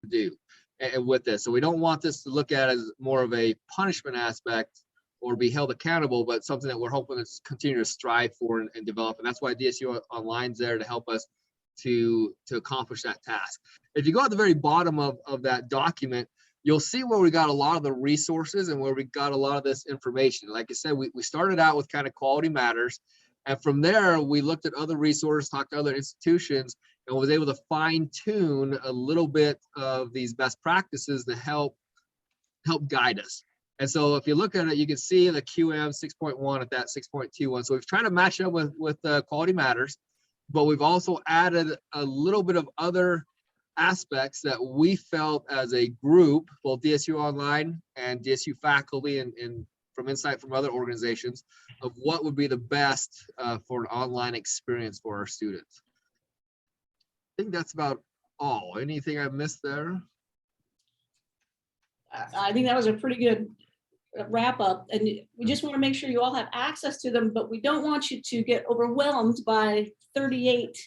do and with this. So we don't want this to look at as more of a punishment aspect or be held accountable, but something that we're hoping to continue to strive for and develop. And that's why DSU Online's there to help us to accomplish that task. If you go at the very bottom of that document, you'll see where we got a lot of the resources and where we got a lot of this information. Like I said, we started out with kind of quality matters. And from there, we looked at other resources, talked to other institutions, and was able to fine tune a little bit of these best practices to help guide us. And so if you look at it, you can see the QM 6.1 at that 6.21. So we've tried to match up with quality matters, but we've also added a little bit of other aspects that we felt as a group, both DSU Online and DSU faculty and from insight from other organizations, of what would be the best for an online experience for our students. I think that's about all. Anything I missed there? I think that was a pretty good wrap up, and we just want to make sure you all have access to them, but we don't want you to get overwhelmed by 38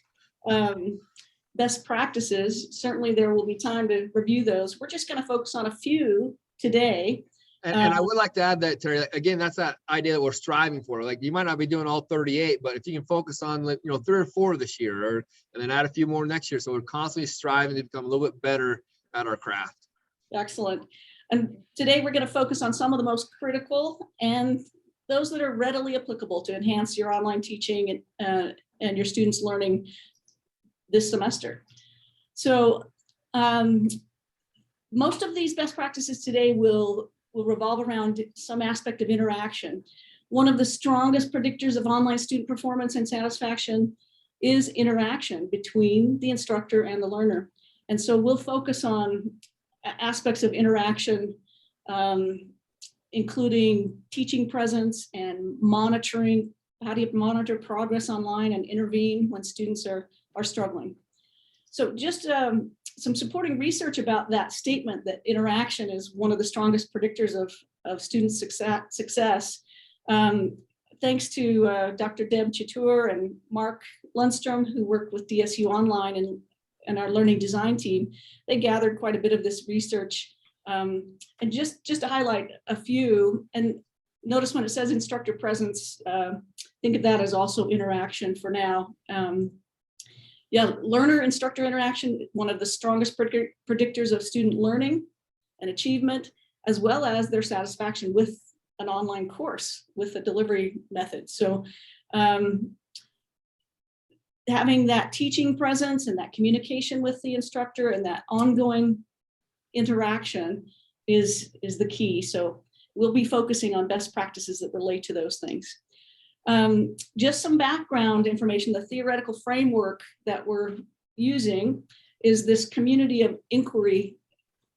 best practices. Certainly there will be time to review those. We're just going to focus on a few today. And I would like to add that, Terry, again, that's that idea that we're striving for. Like, you might not be doing all 38, but if you can focus on, like, 3 or 4 this year, and then add a few more next year. So we're constantly striving to become a little bit better at our craft. Excellent. And today we're going to focus on some of the most critical and those that are readily applicable to enhance your online teaching and your students' learning this semester. So most of these best practices today will revolve around some aspect of interaction. One of the strongest predictors of online student performance and satisfaction is interaction between the instructor and the learner. And so we'll focus on aspects of interaction, including teaching presence and monitoring. How do you monitor progress online and intervene when students are struggling? So just some supporting research about that statement that interaction is one of the strongest predictors of student success. Thanks to Dr. Deb Chatour and Mark Lundstrom, who worked with DSU Online and our learning design team. They gathered quite a bit of this research. And just to highlight a few, and notice when it says instructor presence, think of that as also interaction for now. Yeah, learner-instructor interaction, one of the strongest predictors of student learning and achievement, as well as their satisfaction with an online course, with the delivery method. So having that teaching presence and that communication with the instructor and that ongoing interaction is the key. So we'll be focusing on best practices that relate to those things. Just some background information. The theoretical framework that we're using is this community of inquiry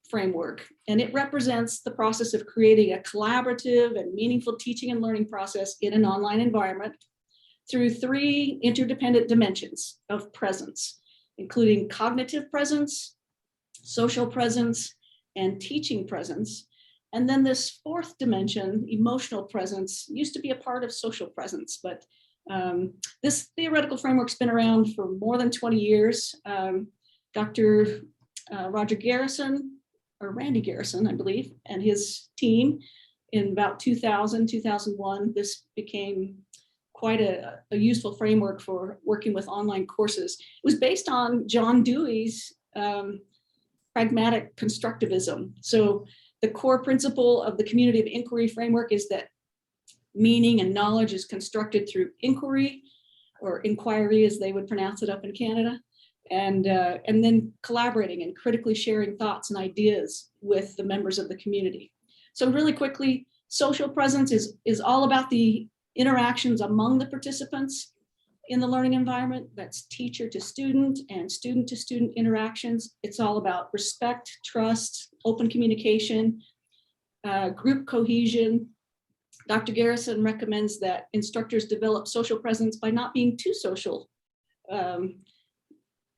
framework, and it represents the process of creating a collaborative and meaningful teaching and learning process in an online environment through 3 interdependent dimensions of presence, including cognitive presence, social presence, and teaching presence. And then this 4th dimension, emotional presence, used to be a part of social presence, but this theoretical framework's been around for more than 20 years. Dr. Roger Garrison, or Randy Garrison, I believe, and his team in about 2000, 2001, this became quite a useful framework for working with online courses. It was based on John Dewey's pragmatic constructivism. So the core principle of the community of inquiry framework is that meaning and knowledge is constructed through inquiry, or inquiry as they would pronounce it up in Canada, and then collaborating and critically sharing thoughts and ideas with the members of the community. So really quickly, social presence is all about the interactions among the participants in the learning environment. That's teacher to student and student to student interactions. It's all about respect, trust, open communication, group cohesion. Dr. Garrison recommends that instructors develop social presence by not being too social, kind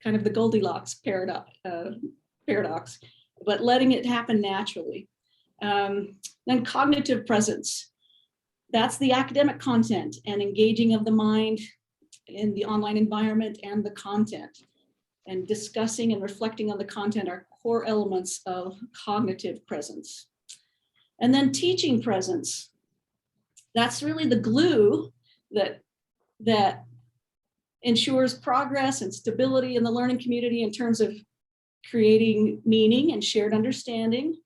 of the Goldilocks paradox, but letting it happen naturally. Then cognitive presence. That's the academic content and engaging of the mind in the online environment and the content. And discussing and reflecting on the content are core elements of cognitive presence. And then teaching presence. That's really the glue that ensures progress and stability in the learning community in terms of creating meaning and shared understanding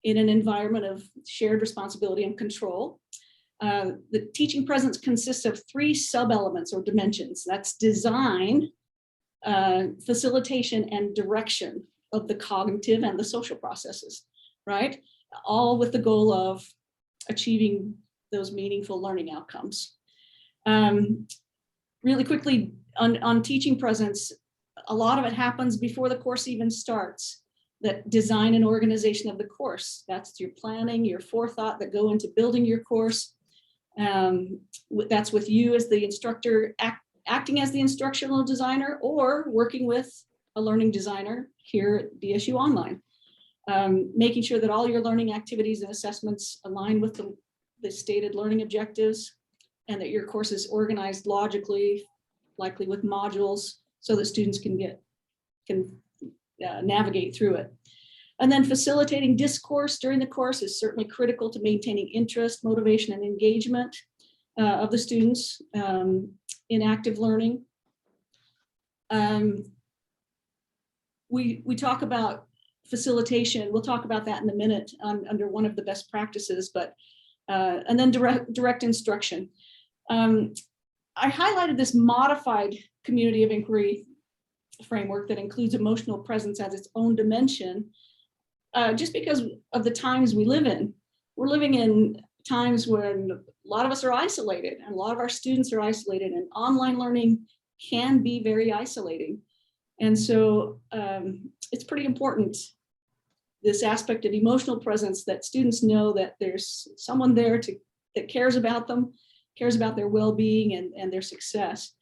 in an environment of shared responsibility and control. The teaching presence consists of 3 sub-elements or dimensions. That's design, facilitation, and direction of the cognitive and the social processes, right? All with the goal of achieving those meaningful learning outcomes. Really quickly on teaching presence, a lot of it happens before the course even starts. That design and organization of the course, that's your planning, your forethought that go into building your course. That's with you as the instructor acting as the instructional designer or working with a learning designer here at DSU Online. Making sure that all your learning activities and assessments align with the stated learning objectives, and that your course is organized logically, likely with modules, so that students can navigate through it. And then facilitating discourse during the course is certainly critical to maintaining interest, motivation, and engagement of the students in active learning. We talk about facilitation. We'll talk about that in a minute under one of the best practices, but and then direct instruction. I highlighted this modified community of inquiry framework that includes emotional presence as its own dimension, just because of the times we live in. We're living in times when a lot of us are isolated and a lot of our students are isolated, and online learning can be very isolating. And so it's pretty important, this aspect of emotional presence, that students know that there's someone there that cares about them, cares about their well-being and their success.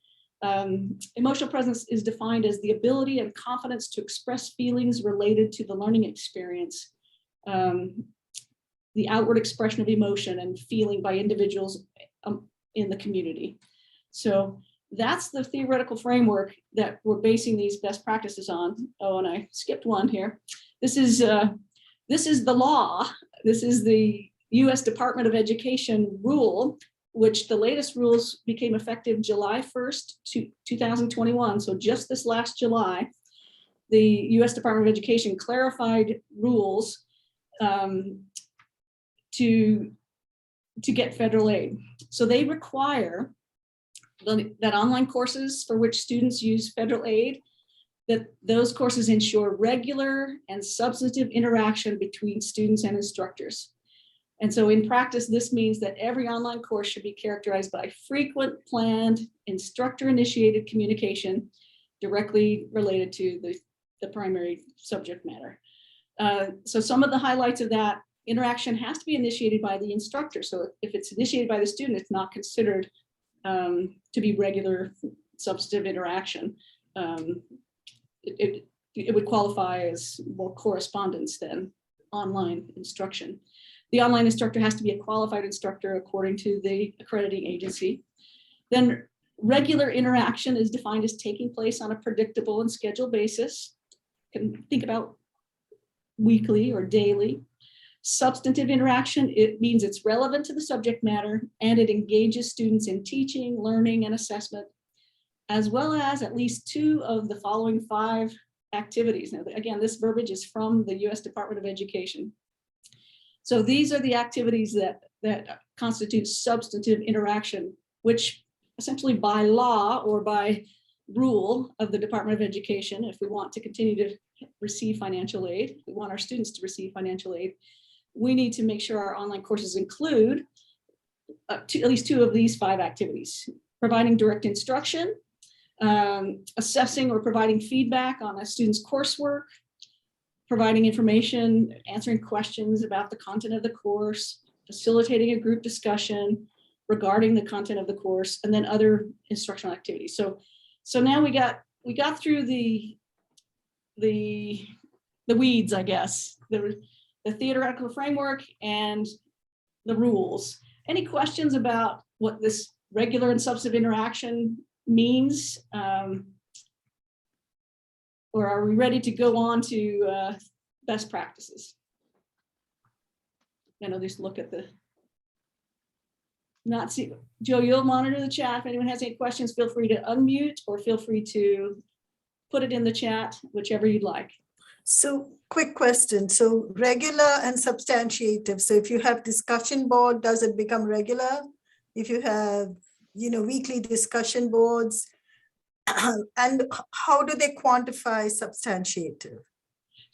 Emotional presence is defined as the ability and confidence to express feelings related to the learning experience, the outward expression of emotion and feeling by individuals in the community. So that's the theoretical framework that we're basing these best practices on. Oh, and I skipped one here. This is the law. This is the U.S. Department of Education rule, which the latest rules became effective July 1st, 2021. So just this last July, the U.S. Department of Education clarified rules to get federal aid. So they require that online courses for which students use federal aid, that those courses ensure regular and substantive interaction between students and instructors. And so in practice, this means that every online course should be characterized by frequent, planned, instructor-initiated communication directly related to the primary subject matter. So some of the highlights of that: interaction has to be initiated by the instructor. So if it's initiated by the student, it's not considered to be regular substantive interaction. It would qualify as more correspondence than online instruction. The online instructor has to be a qualified instructor according to the accrediting agency. Then regular interaction is defined as taking place on a predictable and scheduled basis. You can think about weekly or daily. Substantive interaction, it means it's relevant to the subject matter and it engages students in teaching, learning, and assessment, as well as at least 2 of the following 5 activities. Now, again, this verbiage is from the U.S. Department of Education. So these are the activities that constitute substantive interaction, which essentially by law or by rule of the Department of Education, if we want to continue to receive financial aid, if we want our students to receive financial aid, we need to make sure our online courses include at least 2 of these 5 activities: providing direct instruction, assessing or providing feedback on a student's coursework, providing information, answering questions about the content of the course, facilitating a group discussion regarding the content of the course, and then other instructional activities. So now we got through the weeds, I guess, the theoretical framework and the rules. Any questions about what this regular and substantive interaction means? Or are we ready to go on to best practices. And I'll just look at the, not see, Joe, you'll monitor the chat. If anyone has any questions, feel free to unmute or feel free to put it in the chat, whichever you'd like. So quick question. So regular and substantiative. So if you have discussion board, does it become regular? If you have, weekly discussion boards, and how do they quantify substantiative?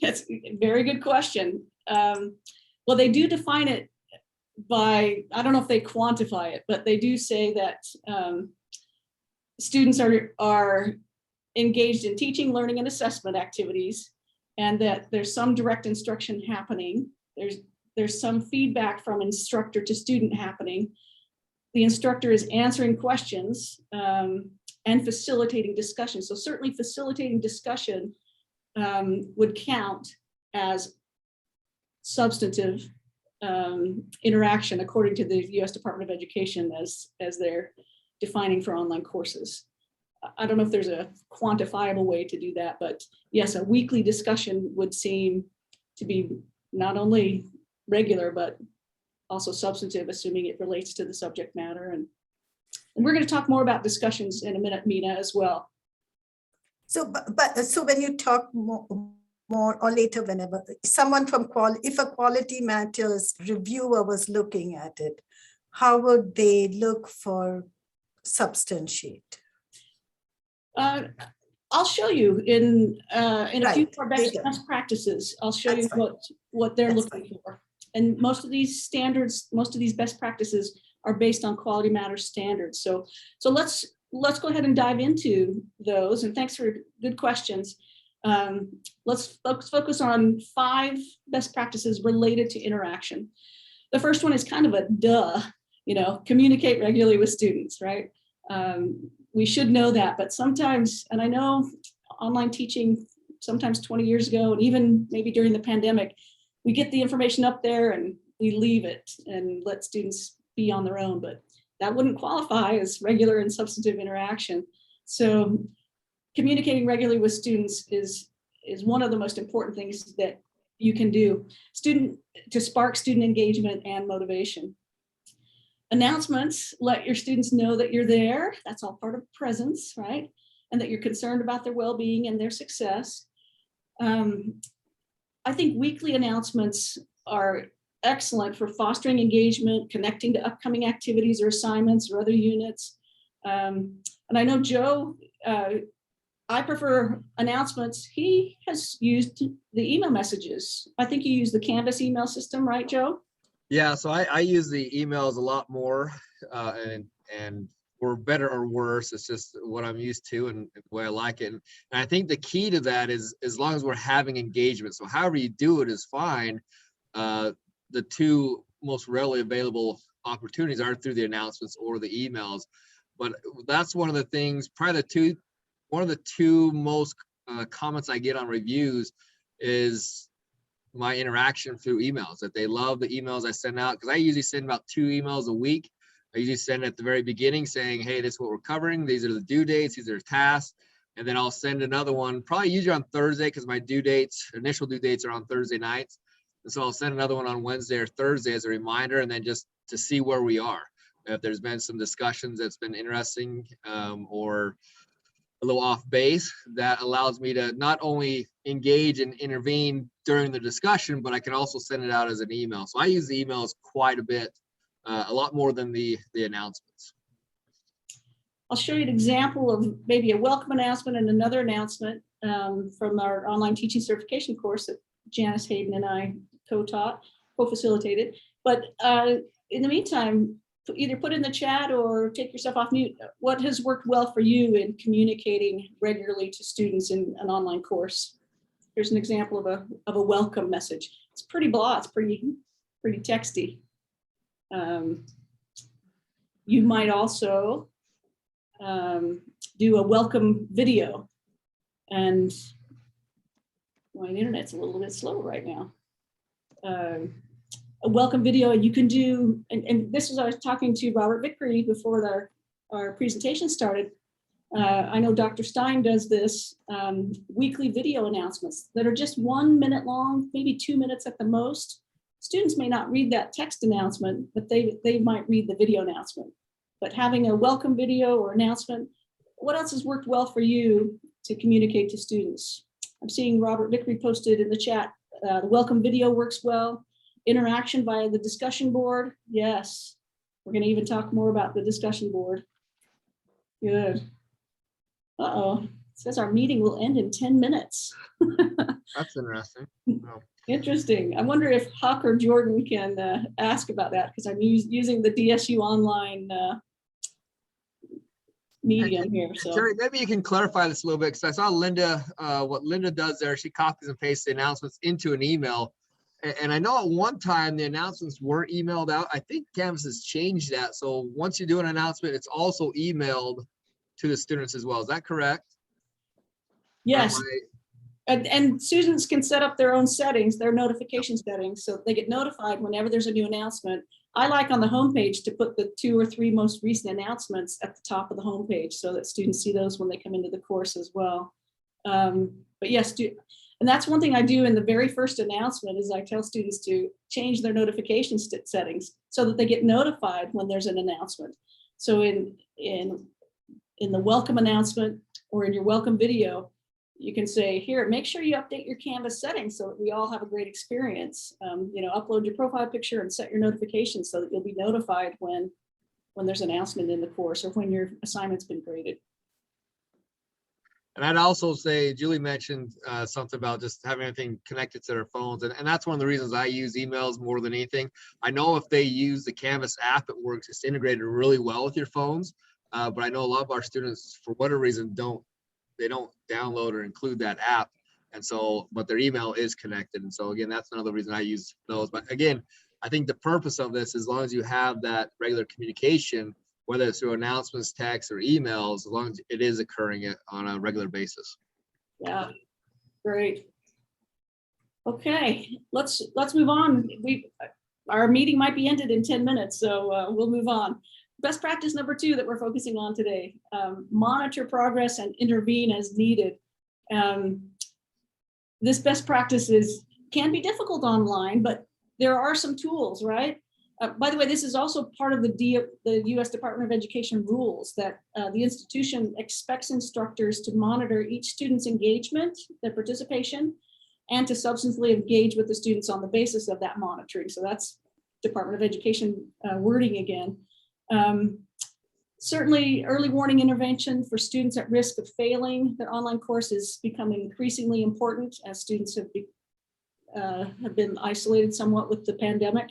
That's a very good question. Well, they do define it by, I don't know if they quantify it, but they do say that students are engaged in teaching, learning, and assessment activities, and that there's some direct instruction happening. There's some feedback from instructor to student happening. The instructor is answering questions and facilitating discussion. So certainly facilitating discussion would count as substantive interaction according to the U.S. Department of Education as they're defining for online courses. I don't know if there's a quantifiable way to do that, but yes, a weekly discussion would seem to be not only regular, but also substantive, assuming it relates to the subject matter. And we're going to talk more about discussions in a minute, Mina, as well. So, so when you talk more or later, whenever someone from if a quality matters reviewer was looking at it, how would they look for substantiate? I'll show you in a few more best practices. I'll show you what they're looking for. And most of these standards, most of these best practices are based on Quality Matters standards. So let's go ahead and dive into those. And thanks for good questions. Let's focus on 5 best practices related to interaction. The first one is kind of a duh, communicate regularly with students, right? We should know that, but sometimes, and I know online teaching, sometimes 20 years ago, and even maybe during the pandemic, we get the information up there and we leave it and let students be on their own, but that wouldn't qualify as regular and substantive interaction. So communicating regularly with students is one of the most important things that you can do to spark student engagement and motivation. Announcements, let your students know that you're there. That's all part of presence, right? And that you're concerned about their well-being and their success. I think weekly announcements are excellent for fostering engagement, connecting to upcoming activities or assignments or other units. And I know Joe, I prefer announcements. He has used the email messages. I think you use the Canvas email system, right, Joe? Yeah, so I use the emails a lot more, and for better or worse, it's just what I'm used to and the way I like it. And I think the key to that is as long as we're having engagement. So however you do it is fine. The 2 most readily available opportunities are through the announcements or the emails. But that's one of the things, probably one of the 2 most comments I get on reviews is my interaction through emails, that they love the emails I send out, because I usually send about 2 emails a week. I usually send at the very beginning saying, hey, this is what we're covering. These are the due dates. These are tasks. And then I'll send another one, probably usually on Thursday, because my initial due dates are on Thursday nights. And so I'll send another one on Wednesday or Thursday as a reminder, and then just to see where we are. If there's been some discussions that's been interesting or a little off base, that allows me to not only engage and intervene during the discussion, but I can also send it out as an email. So I use the emails quite a bit, a lot more than the announcements. I'll show you an example of maybe a welcome announcement and another announcement from our online teaching certification course that Janice Hayden and I co-facilitated. But in the meantime, either put in the chat or take yourself off mute. What has worked well for you in communicating regularly to students in an online course? Here's an example of a welcome message. It's pretty blah, it's pretty texty. You might also do a welcome video, and my internet's a little bit slow right now. A welcome video, and you can do, and this was, I was talking to Robert Vickery before our presentation started. I know Dr. Stein does this, weekly video announcements that are just 1 minute long, maybe 2 minutes at the most. Students may not read that text announcement, but they might read the video announcement. But having a welcome video or announcement, what else has worked well for you to communicate to students? I'm seeing Robert Vickery posted in the chat, the welcome video works well. Interaction via the discussion board, yes. We're going to even talk more about the discussion board. Good. Uh-oh, it says our meeting will end in 10 minutes. That's interesting. Oh. Interesting. I wonder if Huck or Jordan can ask about that, because I'm using the DSU online medium here. So Teri, maybe you can clarify this a little bit, because I saw Linda, what Linda does there, she copies and pastes the announcements into an email. And I know at one time the announcements weren't emailed out. I think Canvas has changed that. So once you do an announcement, it's also emailed to the students as well. Is that correct? yes. And students can set up their own settings, their notification settings, so they get notified whenever there's a new announcement. I like on the homepage to put the 2 or 3 most recent announcements at the top of the homepage so that students see those when they come into the course as well. But yes, and that's one thing I do in the very first announcement is I tell students to change their notification settings so that they get notified when there's an announcement. So in the welcome announcement or in your welcome video, you can say, here, make sure you update your Canvas settings so that we all have a great experience. Upload your profile picture and set your notifications so that you'll be notified when there's an announcement in the course or when your assignment's been graded. And I'd also say, Julie mentioned something about just having everything connected to their phones. And that's one of the reasons I use emails more than anything. I know if they use the Canvas app, it works. It's integrated really well with your phones. But I know a lot of our students, for whatever reason, don't download or include that app. And so, but their email is connected. And so again, that's another reason I use those. But again, I think the purpose of this, as long as you have that regular communication, whether it's through announcements, text, or emails, as long as it is occurring on a regular basis. Yeah, great. Okay, let's move on. Our meeting might be ended in 10 minutes, so we'll move on. Best practice number 2 that we're focusing on today, monitor progress and intervene as needed. This best practice can be difficult online, but there are some tools, right? By the way, this is also part of the U.S. Department of Education rules that the institution expects instructors to monitor each student's engagement, their participation, and to substantively engage with the students on the basis of that monitoring. So that's Department of Education wording again. Certainly early warning intervention for students at risk of failing their online course is becoming increasingly important as students have been isolated somewhat with the pandemic.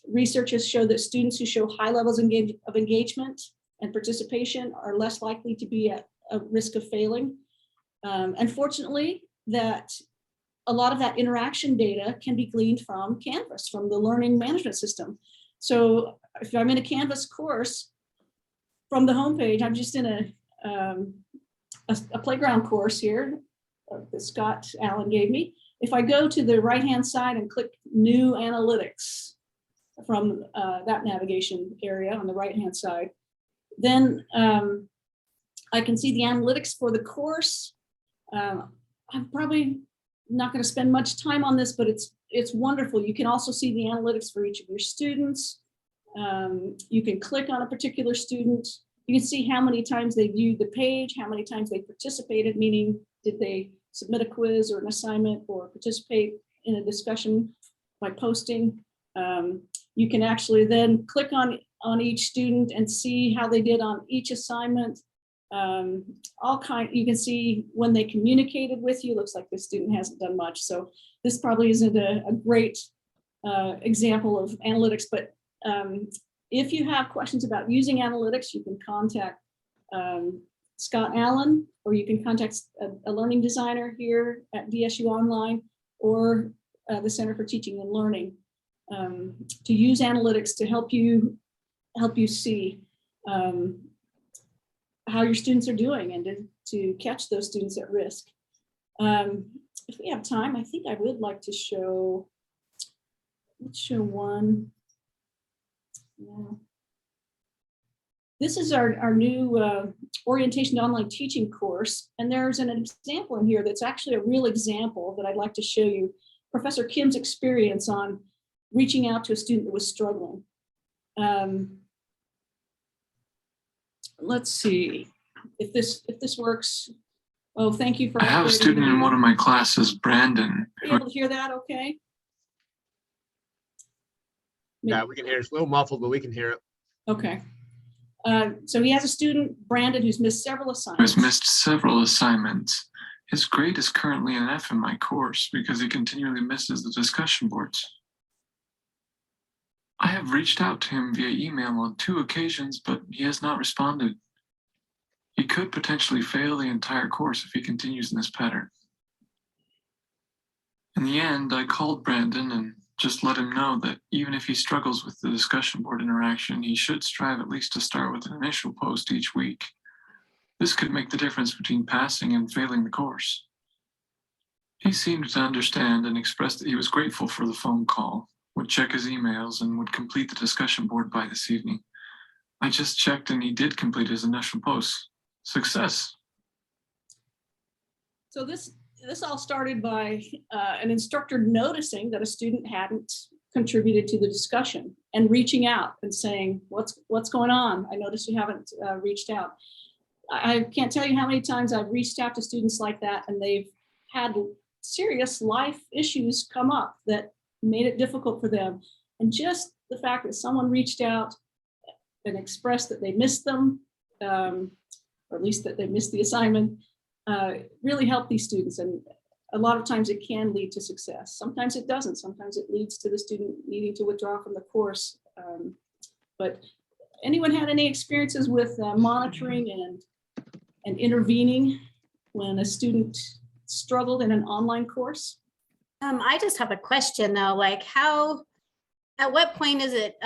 Research has shown that students who show high levels of engagement and participation are less likely to be at a risk of failing. Unfortunately, that a lot of that interaction data can be gleaned from Canvas, from the learning management system. So if I'm in a Canvas course, from the homepage, I'm just in a playground course here that Scott Allen gave me. If I go to the right-hand side and click New Analytics from that navigation area on the right-hand side, then I can see the analytics for the course. I'm probably not going to spend much time on this, but it's wonderful. You can also see the analytics for each of your students. You can click on a particular student. You can see how many times they viewed the page, how many times they participated, meaning did they submit a quiz or an assignment or participate in a discussion by posting. You can actually then click on each student and see how they did on each assignment. You can see when they communicated with you. Looks like the student hasn't done much. So this probably isn't a great example of analytics, but if you have questions about using analytics, you can contact Scott Allen, or you can contact a learning designer here at DSU Online or the Center for Teaching and Learning to use analytics to help you see how your students are doing and to catch those students at risk. If we have time, I think I would like to show, let's show one. Yeah. This is our new orientation to online teaching course. And there's an example in here that's actually a real example that I'd like to show you. Professor Kim's experience on reaching out to a student that was struggling. Let's see if this works. Oh, thank you for. I have a student in one of my classes, Brandon. Are you able to hear that okay? Yeah, we can hear it. It's a little muffled, but we can hear it. Okay. So he has a student, Brandon, who's missed several assignments. Has missed several assignments. His grade is currently an F in my course because he continually misses the discussion boards. I have reached out to him via email on 2 occasions, but he has not responded. He could potentially fail the entire course if he continues in this pattern. In the end, I called Brandon and just let him know that even if he struggles with the discussion board interaction, he should strive at least to start with an initial post each week. This could make the difference between passing and failing the course. He seemed to understand and expressed that he was grateful for the phone call, would check his emails, and would complete the discussion board by this evening. I just checked and he did complete his initial post. Success. So this all started by an instructor noticing that a student hadn't contributed to the discussion and reaching out and saying, what's going on? I noticed you haven't reached out. I can't tell you how many times I've reached out to students like that and they've had serious life issues come up that made it difficult for them. And just the fact that someone reached out and expressed that they missed them, or at least that they missed the assignment, really helped these students. And a lot of times it can lead to success. Sometimes it doesn't. Sometimes it leads to the student needing to withdraw from the course. But anyone had any experiences with monitoring and intervening when a student struggled in an online course? I just have a question though, like at what point is it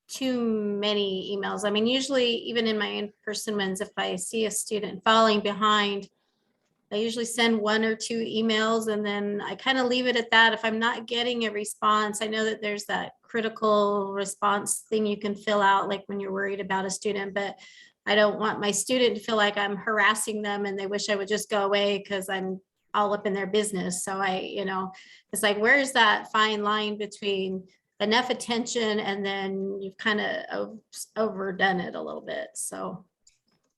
too many emails? I mean, usually even in my in-person ones, if I see a student falling behind, I usually send 1 or 2 emails and then I kind of leave it at that. If I'm not getting a response, I know that there's that critical response thing you can fill out, like when you're worried about a student, but I don't want my student to feel like I'm harassing them and they wish I would just go away because I'm all up in their business. So it's like, where's that fine line between enough attention and then you've kind of overdone it a little bit? So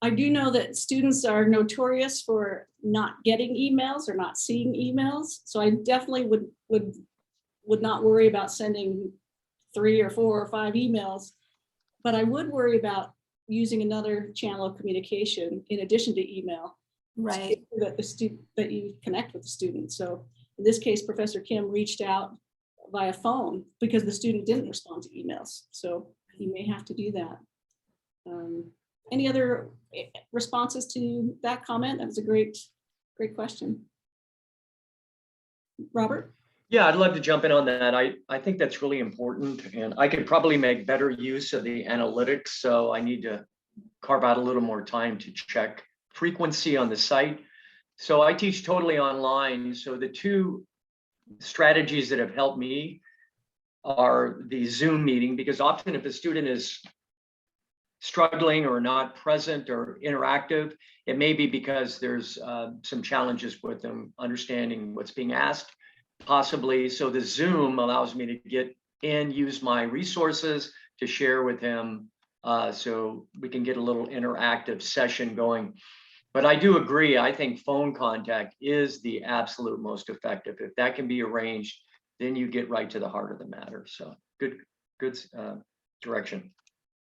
I do know that students are notorious for not getting emails or not seeing emails. So I definitely would not worry about sending 3 or 4 or 5 emails, but I would worry about using another channel of communication in addition to email. right. So that you connect with the student. So in this case, Professor Kim reached out via phone because the student didn't respond to emails. So he may have to do that. Any other responses to that comment? That was a great question. Robert? Yeah, I'd love to jump in on that. I think that's really important, and I could probably make better use of the analytics. So I need to carve out a little more time to check frequency on the site. So I teach totally online. So the 2 strategies that have helped me are the Zoom meeting, because often if a student is struggling or not present or interactive, it may be because there's some challenges with them understanding what's being asked, possibly. So the Zoom allows me to get in, use my resources to share with him, so we can get a little interactive session going. But I do agree, I think phone contact is the absolute most effective. If that can be arranged, then you get right to the heart of the matter. So good direction.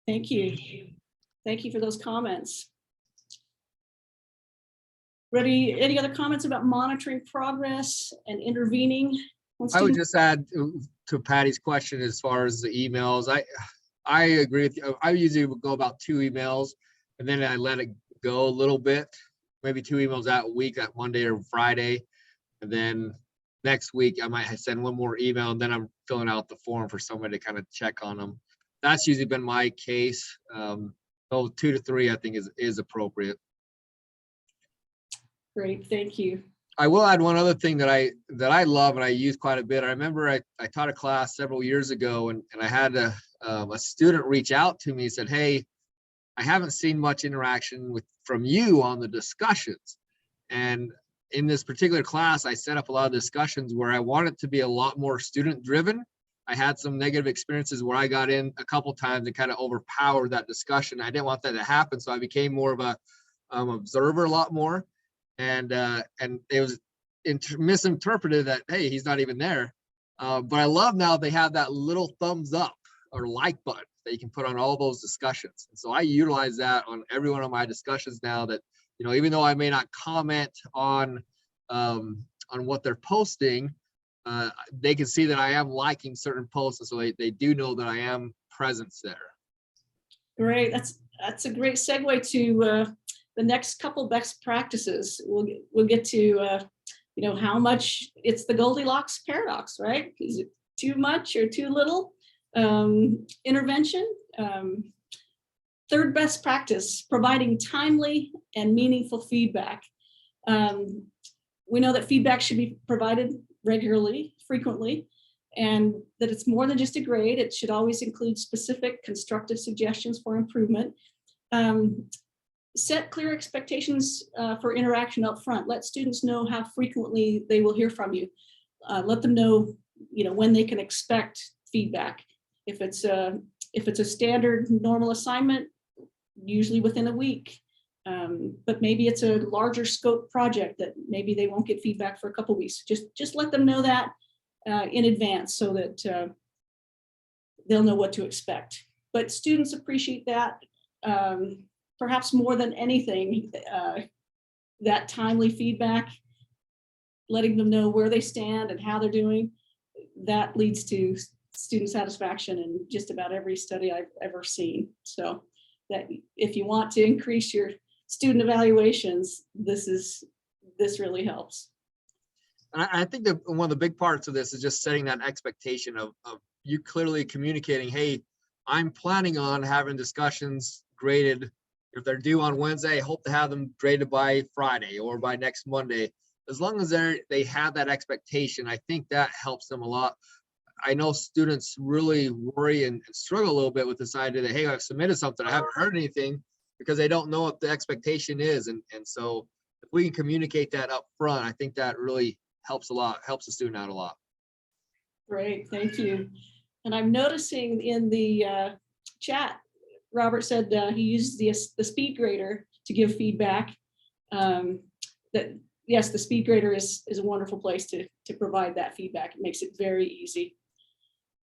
Thank you. Thank you for those comments. Ready? Any other comments about monitoring progress and intervening? I would just add to Patty's question as far as the emails. I agree with you. I usually would go about 2 emails and then I let it go a little bit, maybe 2 emails that week, that Monday or Friday. And then next week I might send 1 more email and then I'm filling out the form for somebody to kind of check on them. That's usually been my case. So 2 to 3, I think is appropriate. Great, thank you. I will add one other thing that I love and I use quite a bit. I remember I taught a class several years ago and I had a student reach out to me and said, hey, I haven't seen much interaction from you on the discussions. And in this particular class, I set up a lot of discussions where I want it to be a lot more student driven. I had some negative experiences where I got in a couple times and kind of overpowered that discussion. I didn't want that to happen, so I became more of a observer a lot more, and it was misinterpreted that, hey, he's not even there. But I love now they have that little thumbs up or like button that you can put on all those discussions. And so I utilize that on every one of my discussions now, that, you know, even though I may not comment on what they're posting, they can see that I am liking certain posts, and so they do know that I am present there. Great. That's a great segue to the next couple best practices. We'll get to you know, how much, it's the Goldilocks paradox, right? Is it too much or too little intervention? Third best practice, providing timely and meaningful feedback. We know that feedback should be provided regularly, frequently, and that it's more than just a grade. It should always include specific constructive suggestions for improvement. Set clear expectations for interaction up front. Let students know how frequently they will hear from you. Let them know, you know, when they can expect feedback. If it's a standard normal assignment, usually within a week. But maybe it's a larger scope project that maybe they won't get feedback for a couple weeks. Just let them know that in advance, so that they'll know what to expect. But students appreciate that. Perhaps more than anything, that timely feedback, letting them know where they stand and how they're doing, that leads to student satisfaction in just about every study I've ever seen. So that if you want to increase your student evaluations, this really helps. And I think that one of the big parts of this is just setting that expectation of you clearly communicating, hey, I'm planning on having discussions graded. If they're due on Wednesday, I hope to have them graded by Friday or by next Monday. As long as they have that expectation, I think that helps them a lot. I know students really worry and struggle a little bit with this idea that, hey, I've submitted something, I haven't heard anything, because they don't know what the expectation is. And so if we can communicate that up front, I think that really helps a lot, helps the student out a lot. Great, thank you. And I'm noticing in the chat, Robert said he used the speed grader to give feedback. That yes, the speed grader is a wonderful place to provide that feedback. It makes it very easy.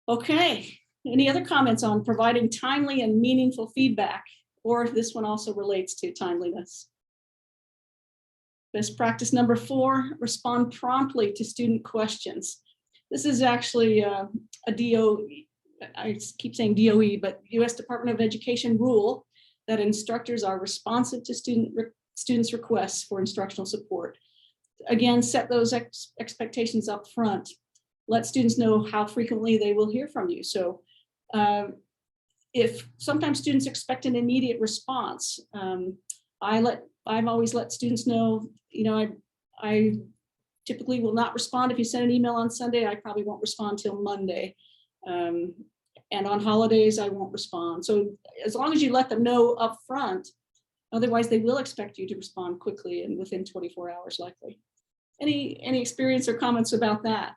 Okay, any other comments on providing timely and meaningful feedback? Or if this one also relates to timeliness. Best practice number 4, respond promptly to student questions. This is actually a DOE, I keep saying DOE, but US Department of Education rule that instructors are responsive to students' requests for instructional support. Again, set those expectations up front. Let students know how frequently they will hear from you. So if sometimes students expect an immediate response, I've always let students know, you know, I typically will not respond if you send an email on Sunday. I probably won't respond till Monday. And on holidays, I won't respond. So as long as you let them know up front, otherwise they will expect you to respond quickly and within 24 hours likely. Any experience or comments about that?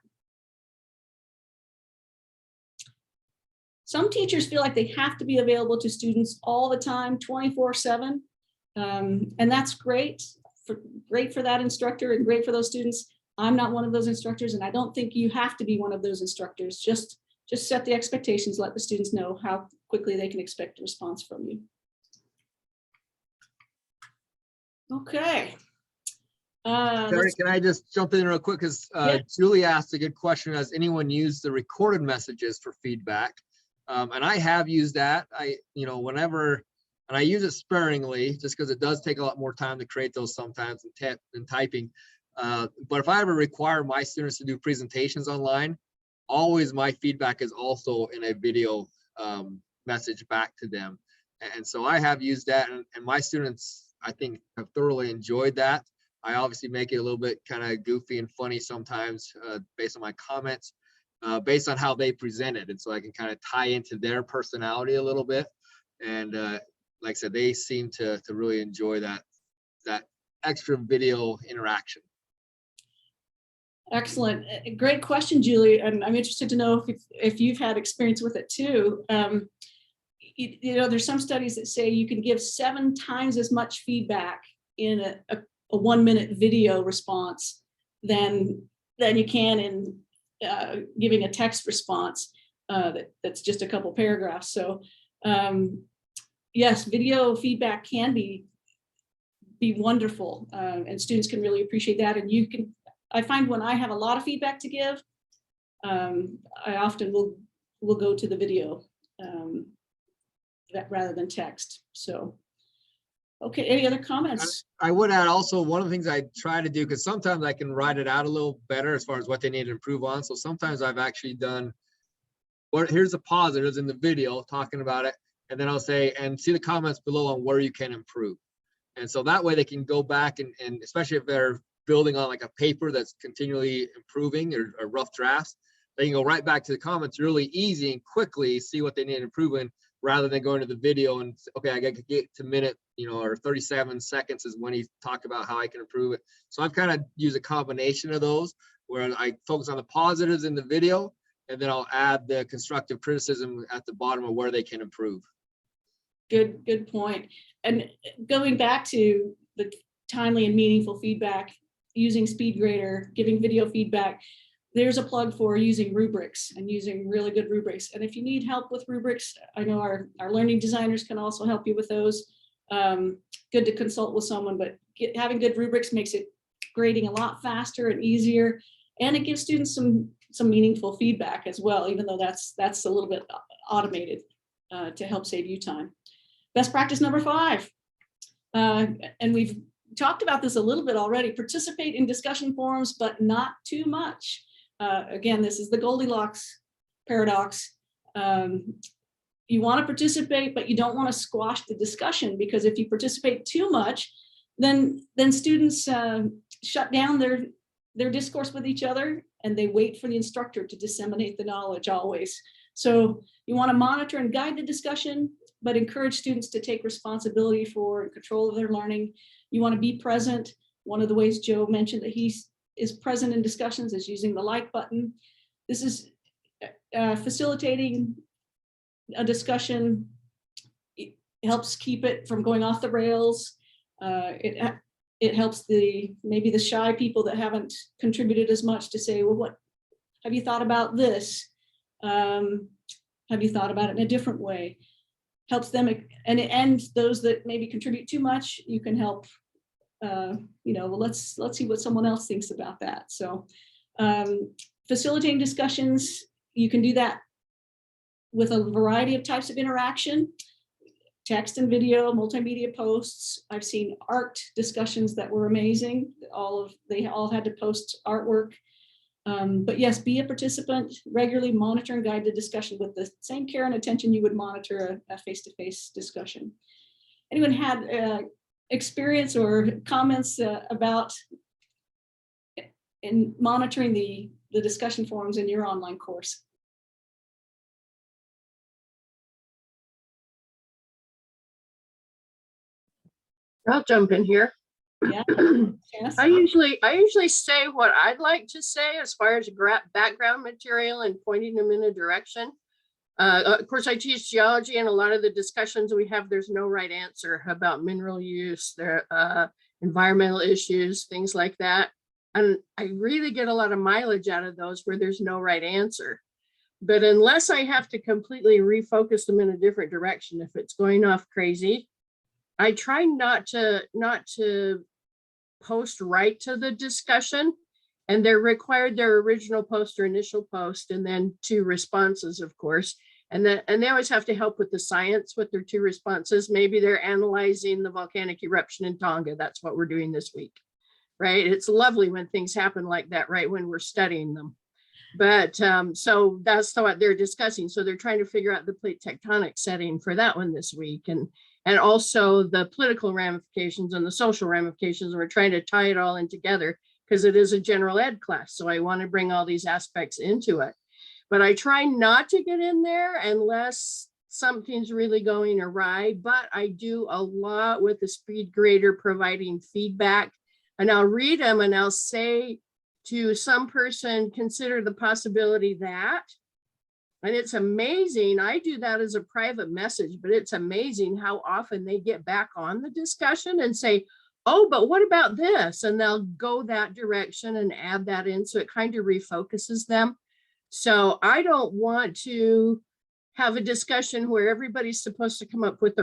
Some teachers feel like they have to be available to students all the time, 24/7. And that's great for that instructor and great for those students. I'm not one of those instructors, and I don't think you have to be one of those instructors. Just set the expectations, let the students know how quickly they can expect a response from you. Okay. Teri, can I just jump in real quick? Because Yeah. Julie asked a good question. Has anyone used the recorded messages for feedback? And I have used that. Whenever, and I use it sparingly, just because it does take a lot more time to create those sometimes than typing. But if I ever require my students to do presentations online, always my feedback is also in a video message back to them. And so I have used that, and my students, I think, have thoroughly enjoyed that. I obviously make it a little bit kind of goofy and funny sometimes based on my comments, based on how they present it. And so I can kind of tie into their personality a little bit. And like I said, they seem to really enjoy that extra video interaction. Excellent. Great question, Julie. And I'm interested to know if you've had experience with it too. You know, there's some studies that say you can give 7 times as much feedback in a 1-minute video response than you can in giving a text response that's just a couple paragraphs. So yes, video feedback can be wonderful, and students can really appreciate that. And I find when I have a lot of feedback to give, I often will go to the video rather than text. So, okay, any other comments? I would add also, one of the things I try to do, because sometimes I can write it out a little better as far as what they need to improve on. So sometimes I've actually done, here's the positives in the video talking about it, and then I'll say, and see the comments below on where you can improve. And so that way they can go back and especially if they're building on like a paper that's continually improving or rough drafts, they can go right back to the comments really easy and quickly see what they need to improve in, rather than going to the video and, okay, I got to get to minute, you know, or 37 seconds is when he talked about how I can improve it. So I've kind of used a combination of those where I focus on the positives in the video, and then I'll add the constructive criticism at the bottom of where they can improve. Good point. And going back to the timely and meaningful feedback, using SpeedGrader, giving video feedback, there's a plug for using rubrics and using really good rubrics. And if you need help with rubrics, I know our learning designers can also help you with those. Good to consult with someone, but having good rubrics makes it grading a lot faster and easier. And it gives students some meaningful feedback as well, even though that's a little bit automated to help save you time. Best practice number 5. And we've talked about this a little bit already. Participate in discussion forums, but not too much. Again, this is the Goldilocks paradox. You want to participate, but you don't want to squash the discussion, because if you participate too much, then students shut down their discourse with each other, and they wait for the instructor to disseminate the knowledge always. So you want to monitor and guide the discussion, but encourage students to take responsibility for and control of their learning. You want to be present. One of the ways Joe mentioned that he is present in discussions is using the like button. This is facilitating a discussion. It helps keep it from going off the rails. It helps maybe the shy people that haven't contributed as much to say, well, what have you thought about this? Have you thought about it in a different way? Helps them, and those that maybe contribute too much, you can help. Well, let's see what someone else thinks about that. So facilitating discussions, you can do that with a variety of types of interaction, text and video, multimedia posts. I've seen art discussions that were amazing. They all had to post artwork. But yes, be a participant, regularly monitor and guide the discussion with the same care and attention you would monitor a face-to-face discussion. Anyone had experience or comments about in monitoring the discussion forums in your online course? I'll jump in here. Yeah. Yes. I usually say what I'd like to say as far as background material and pointing them in a direction. Of course, I teach geology, and a lot of the discussions we have, there's no right answer about mineral use, environmental issues, things like that. And I really get a lot of mileage out of those where there's no right answer. But unless I have to completely refocus them in a different direction, if it's going off crazy, I try not to post right to the discussion, and they're required their original post or initial post, and then 2 responses, of course. And they always have to help with the science with their 2 responses. Maybe they're analyzing the volcanic eruption in Tonga. That's what we're doing this week, right? It's lovely when things happen like that, right when we're studying them. But so that's what they're discussing. So they're trying to figure out the plate tectonic setting for that one this week, and also the political ramifications and the social ramifications. And we're trying to tie it all in together because it is a general ed class. So I want to bring all these aspects into it. But I try not to get in there unless something's really going awry, but I do a lot with the speed grader providing feedback. And I'll read them and I'll say to some person, consider the possibility that. And it's amazing. I do that as a private message, but it's amazing how often they get back on the discussion and say, oh, but what about this? And they'll go that direction and add that in. So it kind of refocuses them. So I don't want to have a discussion where everybody's supposed to come up with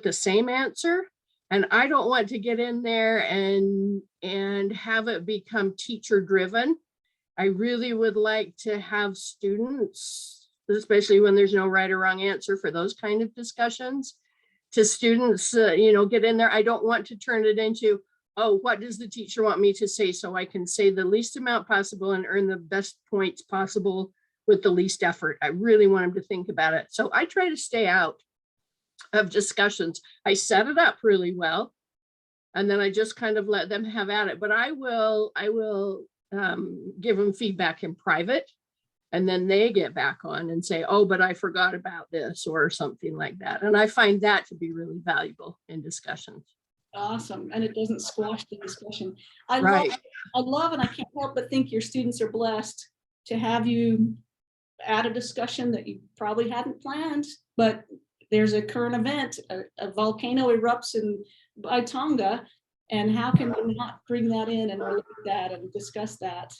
the same answer. And I don't want to get in there and have it become teacher driven. I really would like to have students, especially when there's no right or wrong answer for those kind of discussions, to students, get in there. I don't want to turn it into, oh, what does the teacher want me to say? So I can say the least amount possible and earn the best points possible with the least effort. I really want them to think about it. So I try to stay out of discussions. I set it up really well, and then I just kind of let them have at it. But I will give them feedback in private, and then they get back on and say, oh, but I forgot about this or something like that. And I find that to be really valuable in discussions. Awesome. And it doesn't squash the discussion. I love, and I can't help but think your students are blessed to have you add a discussion that you probably hadn't planned, but there's a current event, a volcano erupts by Tonga, and how can we not bring that in and relate that and discuss that?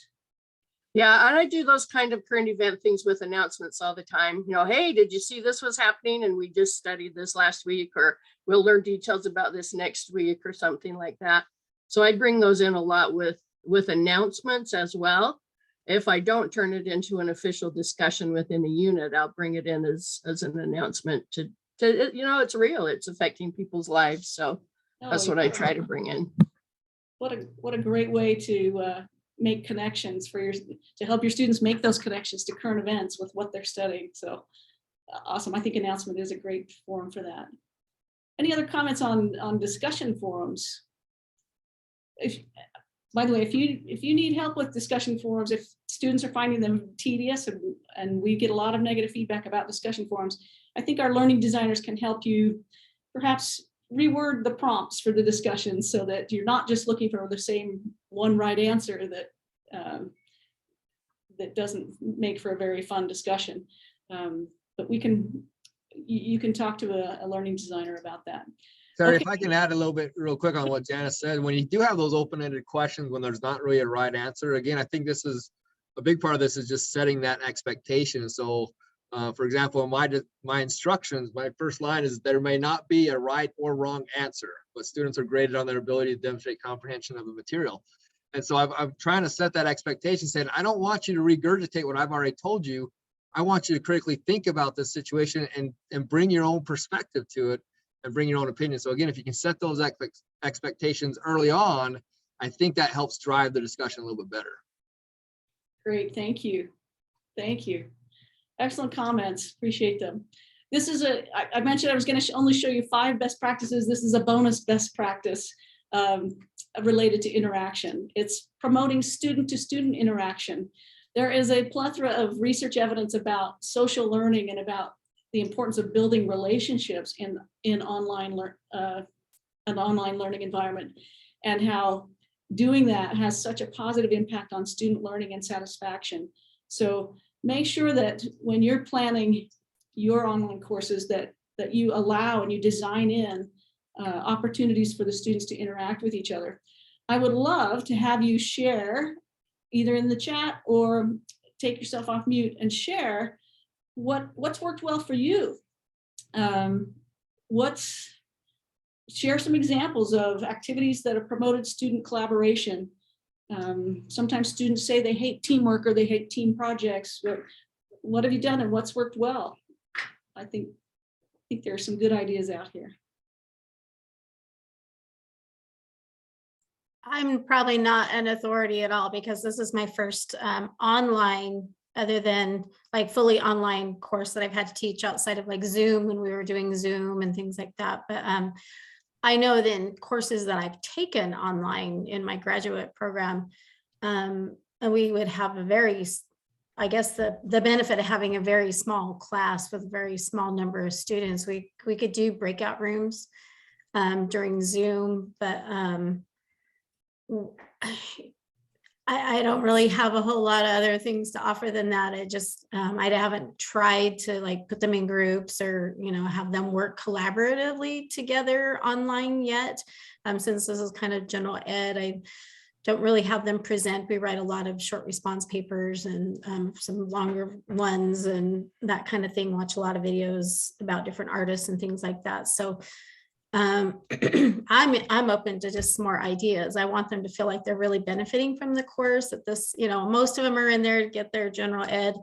Yeah, and I do those kind of current event things with announcements all the time. Hey, did you see this was happening? And we just studied this last week, or we'll learn details about this next week or something like that. So I bring those in a lot with announcements as well. If I don't turn it into an official discussion within a unit, I'll bring it in as an announcement to it's real, it's affecting people's lives. So that's what I try to bring in. What a great way to make connections to help your students make those connections to current events with what they're studying. So awesome. I think announcement is a great forum for that. Any other comments on discussion forums? By the way, if you need help with discussion forums, if students are finding them tedious and we get a lot of negative feedback about discussion forums, I think our learning designers can help you perhaps reword the prompts for the discussion so that you're not just looking for the same one right answer that doesn't make for a very fun discussion. But you can talk to a learning designer about that. Teri, Okay. if I can add a little bit real quick on what Janice said, when you do have those open-ended questions, when there's not really a right answer, again, I think this is a big part of this is just setting that expectation. So for example, my instructions, my first line is there may not be a right or wrong answer, but students are graded on their ability to demonstrate comprehension of the material. And so I'm trying to set that expectation, saying, I don't want you to regurgitate what I've already told you. I want you to critically think about this situation and bring your own perspective to it and bring your own opinion. So again, if you can set those expectations early on, I think that helps drive the discussion a little bit better. Great, thank you. Thank you. Excellent comments, appreciate them. This is I mentioned I was going to only show you 5 best practices. This is a bonus best practice related to interaction. It's promoting student-to-student interaction. There is a plethora of research evidence about social learning and about the importance of building relationships in an online learning environment, and how doing that has such a positive impact on student learning and satisfaction. So make sure that when you're planning your online courses that you allow and you design in opportunities for the students to interact with each other. I would love to have you share either in the chat or take yourself off mute and share what's worked well for you. Share some examples of activities that have promoted student collaboration. Sometimes students say they hate teamwork or they hate team projects. What have you done and what's worked well? I think there are some good ideas out here. I'm probably not an authority at all because this is my first online, other than like fully online course that I've had to teach outside of like Zoom when we were doing Zoom and things like that. But I know that in courses that I've taken online in my graduate program, we would have a very I guess the benefit of having a very small class with a very small number of students, we could do breakout rooms during Zoom, but I don't really have a whole lot of other things to offer than that. I just, I haven't tried to like put them in groups or, you know, have them work collaboratively together online yet. Since this is kind of general ed, I don't really have them present. We write a lot of short response papers and some longer ones and that kind of thing, watch a lot of videos about different artists and things like that. So I'm open to just more ideas. I want them to feel like they're really benefiting from the course, that this, you know, most of them are in there to get their general ed,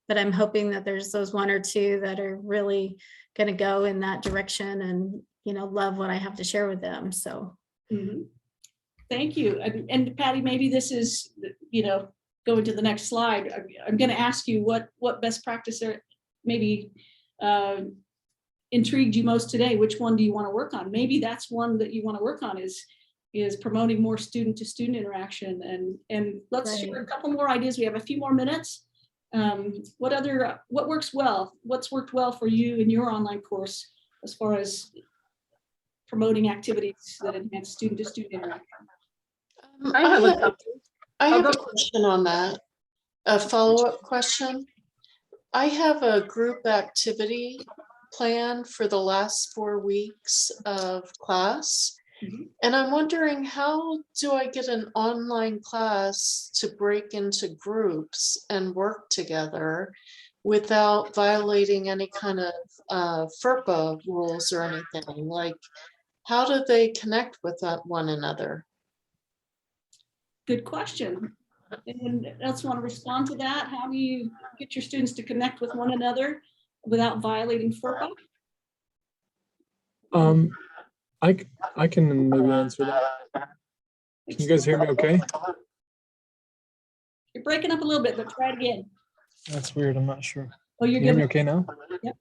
but I'm hoping that there's those one or two that are really going to go in that direction and, you know, love what I have to share with them. So. Mhm. Thank you. And Patty, maybe this is, you know, going to the next slide. I'm going to ask you what best practice are maybe intrigued you most today. Which one do you want to work on? Maybe that's one that you want to work on is promoting more student to student interaction. And let's share a couple more ideas. We have a few more minutes. What works well? What's worked well for you in your online course as far as promoting activities that enhance student to student interaction? I have a couple. I have a question on that, a follow-up question. I have a group activity planned for the last 4 weeks of class. And I'm wondering, how do I get an online class to break into groups and work together without violating any kind of FERPA rules or anything? Like, how do they connect with one another? Good question. Anyone else want to respond to that? How do you get your students to connect with one another without violating FERPA? I can maybe answer that. Can you guys hear me okay? You're breaking up a little bit, but try it again. That's weird, I'm not sure. Oh, you're Can you hear me good. okay now? Yep.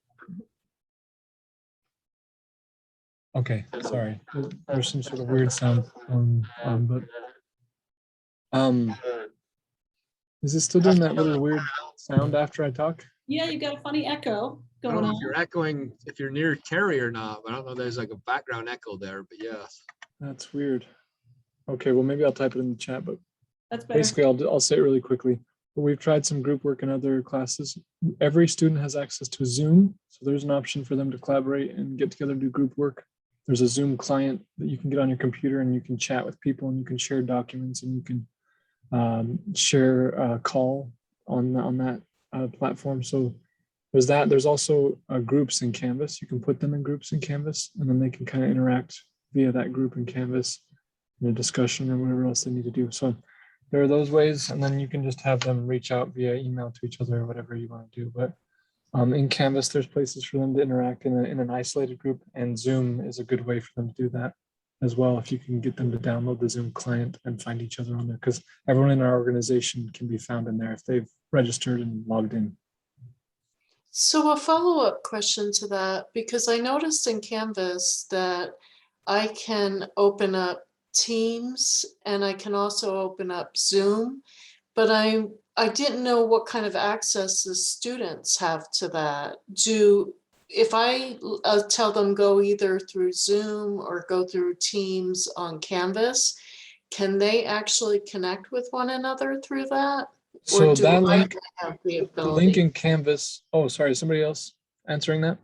Okay, sorry. There's some sort of weird sound but is it still doing that little weird sound after I talk? Yeah, you got a funny echo I don't going know on. if you're echoing, if you're near Terry or not, but I don't know, there's like a background echo there, but yes. That's weird. Okay, well, maybe I'll type it in the chat, but That's better. basically I'll say it really quickly. But we've tried some group work in other classes. Every student has access to Zoom, so there's an option for them to collaborate and get together and do group work. There's a Zoom client that you can get on your computer and you can chat with people and you can share documents and you can share a call on that platform. So there's that. There's also groups in Canvas. You can put them in groups in Canvas and then they can kind of interact via that group in Canvas in a discussion or whatever else they need to do. So there are those ways, and then you can just have them reach out via email to each other or whatever you want to do. But in Canvas, there's places for them to interact in an isolated group, and Zoom is a good way for them to do that as well. If you can get them to download the Zoom client and find each other on there, because everyone in our organization can be found in there if they've registered and logged in. So a follow-up question to that, because I noticed in Canvas that I can open up Teams and I can also open up Zoom, but I didn't know what kind of access the students have to that. If I tell them go either through Zoom or go through Teams on Canvas, can they actually connect with one another through that? So that link, have the the link ability? in Canvas. Oh, sorry, somebody else answering that?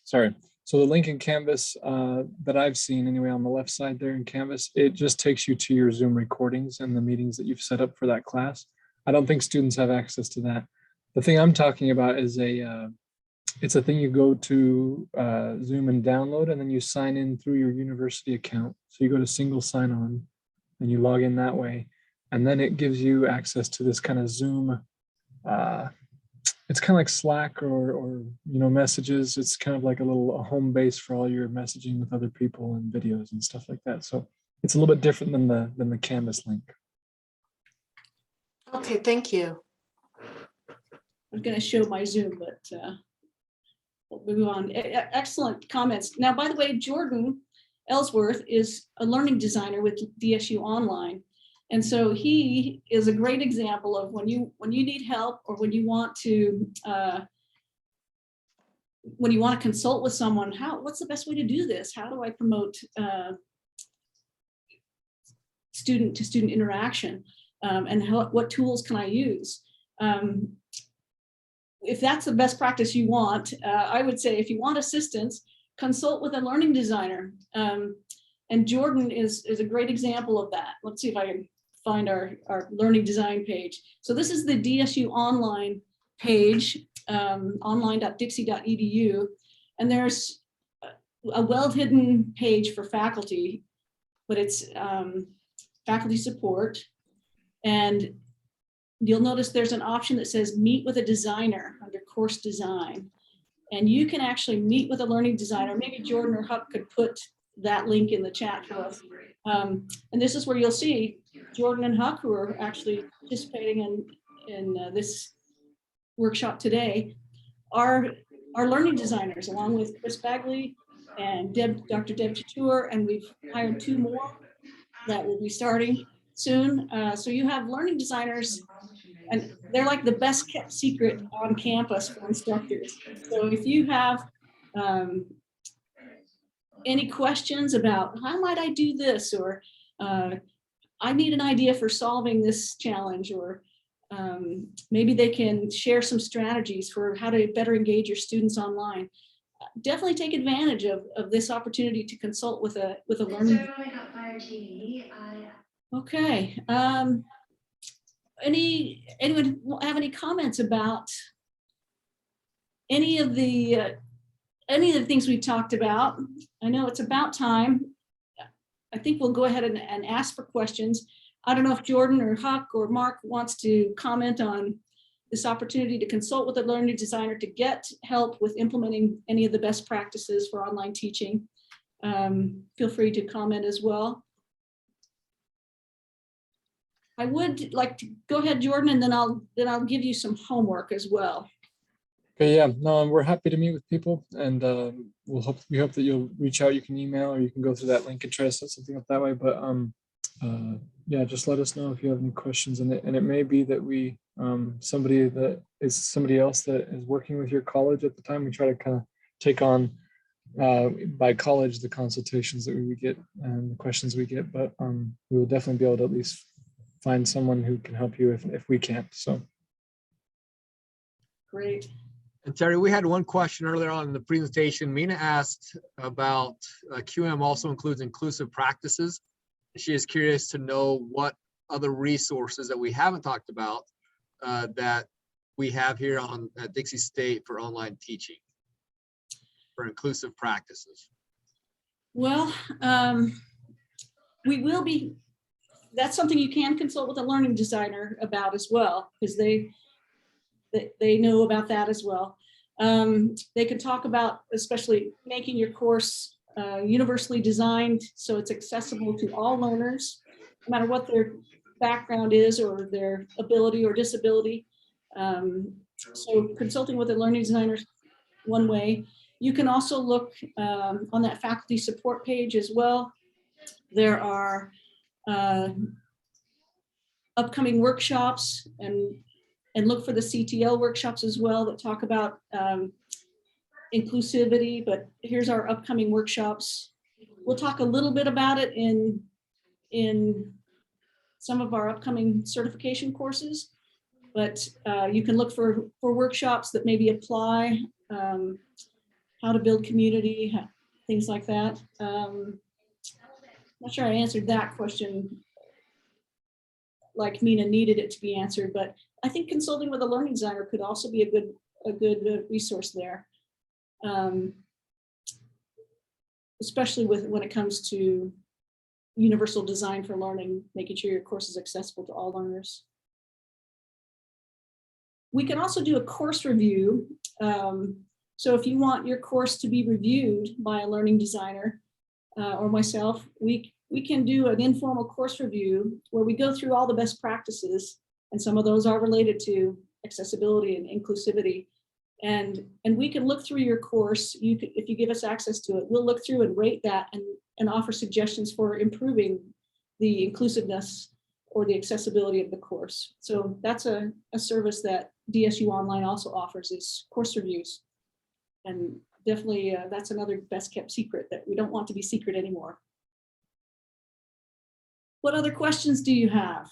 Sorry. So the link in Canvas that I've seen anyway on the left side there in Canvas, it just takes you to your Zoom recordings and the meetings that you've set up for that class. I don't think students have access to that. The thing I'm talking about is it's a thing you go to Zoom and download, and then you sign in through your university account. So you go to single sign-on and you log in that way. And then it gives you access to this kind of Zoom. It's kind of like Slack or messages. It's kind of like a home base for all your messaging with other people and videos and stuff like that. So it's a little bit different than the Canvas link. Okay, thank you. I'm going to show my Zoom, but we'll move on. Excellent comments. Now, by the way, Jordan Ellsworth is a learning designer with DSU Online. And so he is a great example of when you need help, or when you want to consult with someone, what's the best way to do this? How do I promote student to student interaction, and what tools can I use? If that's the best practice you want, I would say if you want assistance, consult with a learning designer. And Jordan is a great example of that. Let's see if I can find our learning design page. So this is the DSU online page, online.dixie.edu. And there's a well-hidden page for faculty, but it's faculty support. And you'll notice there's an option that says meet with a designer under course design. And you can actually meet with a learning designer. Maybe Jordan or Huck could put that link in the chat for us. And this is where you'll see Jordan and Huck, who are actually participating in this workshop today, are learning designers, along with Chris Bagley and Dr. Deb Chatour, and we've hired 2 more that will be starting soon. So you have learning designers, and they're like the best kept secret on campus for instructors. So if you have any questions about how might I do this, or I need an idea for solving this challenge, or maybe they can share some strategies for how to better engage your students online. Definitely take advantage of this opportunity to consult with a learning. Okay. Anyone have any comments about any of the things we talked about? I know it's about time. I think we'll go ahead and ask for questions. I don't know if Jordan or Huck or Mark wants to comment on this opportunity to consult with a learning designer to get help with implementing any of the best practices for online teaching. Feel free to comment as well. I would like to go ahead, Jordan, and then I'll give you some homework as well. Okay, yeah, no, we're happy to meet with people, and we hope that you'll reach out. You can email, or you can go through that link and try to set something up that way. But yeah, just let us know if you have any questions. And it may be that we somebody else that is working with your college at the time. We try to kind of take on by college the consultations that we get and the questions we get. But we will definitely be able to at least find someone who can help you if we can't. So great. And Teri, we had one question earlier on in the presentation. Mina asked about QM also includes inclusive practices. She is curious to know what other resources that we haven't talked about that we have here at Dixie State for online teaching for inclusive practices. Well, we will be, that's something you can consult with a learning designer about as well, because they know about that as well. They can talk about especially making your course universally designed so it's accessible to all learners, no matter what their background is or their ability or disability. So consulting with a learning designer is one way. You can also look on that faculty support page as well. There are upcoming workshops, and look for the CTL workshops as well that talk about inclusivity, but here's our upcoming workshops. We'll talk a little bit about it in some of our upcoming certification courses, but you can look for workshops that maybe apply, how to build community, things like that. Not sure I answered that question like Mina needed it to be answered, but I think consulting with a learning designer could also be a good resource there, especially when it comes to universal design for learning, making sure your course is accessible to all learners. We can also do a course review. So if you want your course to be reviewed by a learning designer or myself, we can do an informal course review where we go through all the best practices, and some of those are related to accessibility and inclusivity. And we can look through your course. If you give us access to it, we'll look through and rate that and offer suggestions for improving the inclusiveness or the accessibility of the course. So that's a service that DSU Online also offers, is course reviews. And definitely that's another best kept secret that we don't want to be secret anymore. What other questions do you have?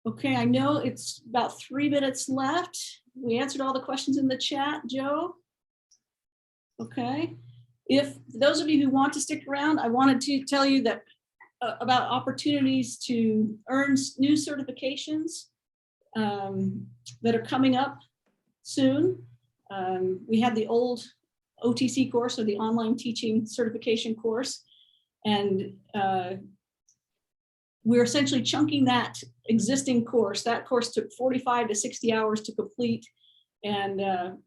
Okay, I know it's about 3 minutes left. We answered all the questions in the chat, Joe. Okay, if those of you who want to stick around, I wanted to tell you that about opportunities to earn new certifications that are coming up soon. We had the old OTC course, or the online teaching certification course, and we're essentially chunking that existing course. That course took 45 to 60 hours to complete, and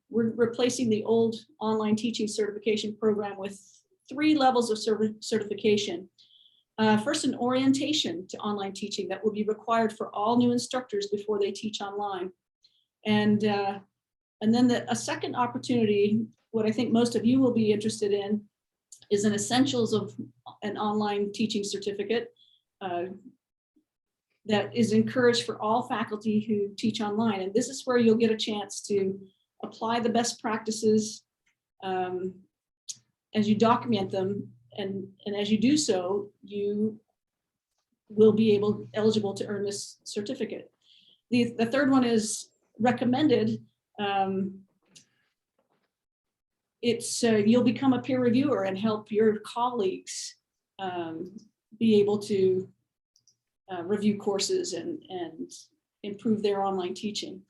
we're replacing the old online teaching certification program with 3 levels of certification. First, an orientation to online teaching that will be required for all new instructors before they teach online. And then a second opportunity, what I think most of you will be interested in, is an essentials of an online teaching certificate that is encouraged for all faculty who teach online. And this is where you'll get a chance to apply the best practices as you document them. And as you do so, you will be eligible to earn this certificate. The third one is recommended. You'll become a peer reviewer and help your colleagues be able to review courses and improve their online teaching.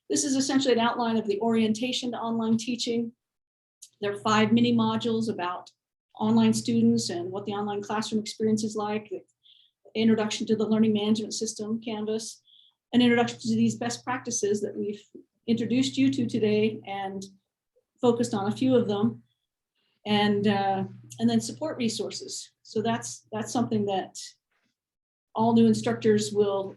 This is essentially an outline of the orientation to online teaching. There are 5 mini modules about online students and what the online classroom experience is like, the introduction to the learning management system, Canvas, an introduction to these best practices that we've introduced you to today and focused on a few of them, and then support resources. So that's something that all new instructors will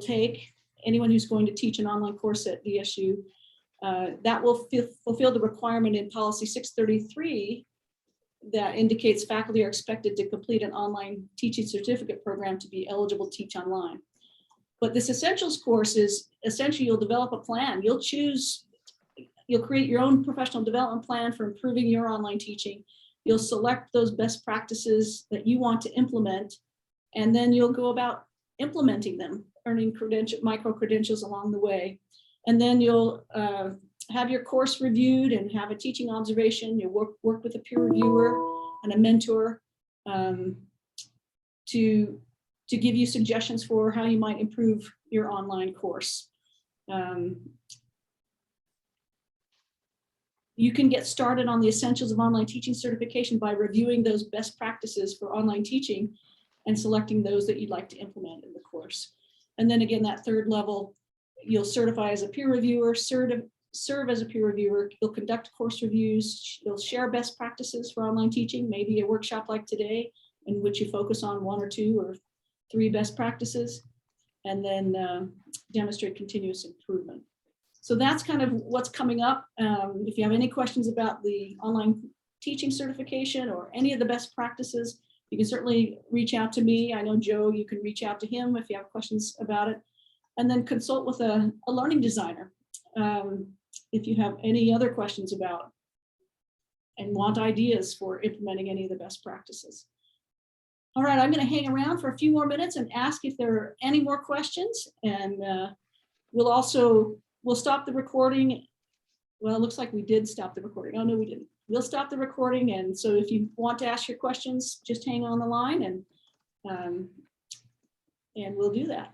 take. Anyone who's going to teach an online course at DSU, that will fulfill the requirement in policy 633 that indicates faculty are expected to complete an online teaching certificate program to be eligible to teach online. But this essentials course is essentially, you'll develop a plan. You'll create your own professional development plan for improving your online teaching. You'll select those best practices that you want to implement, and then you'll go about implementing them, earning micro credentials along the way. And then you'll have your course reviewed and have a teaching observation. You'll work with a peer reviewer and a mentor to give you suggestions for how you might improve your online course. You can get started on the essentials of online teaching certification by reviewing those best practices for online teaching and selecting those that you'd like to implement in the course. And then again, that third level, you'll certify as a peer reviewer, serve as a peer reviewer, you'll conduct course reviews, you'll share best practices for online teaching, maybe a workshop like today, in which you focus on 1 or 2 or 3 best practices, and then demonstrate continuous improvement. So that's kind of what's coming up. If you have any questions about the online teaching certification or any of the best practices, you can certainly reach out to me. I know Joe, you can reach out to him if you have questions about it, and then consult with a learning designer if you have any other questions about and want ideas for implementing any of the best practices. All right, I'm going to hang around for a few more minutes and ask if there are any more questions, and we'll stop the recording. Well, it looks like we did stop the recording. Oh, no, we didn't. We'll stop the recording, and so if you want to ask your questions, just hang on the line, and we'll do that.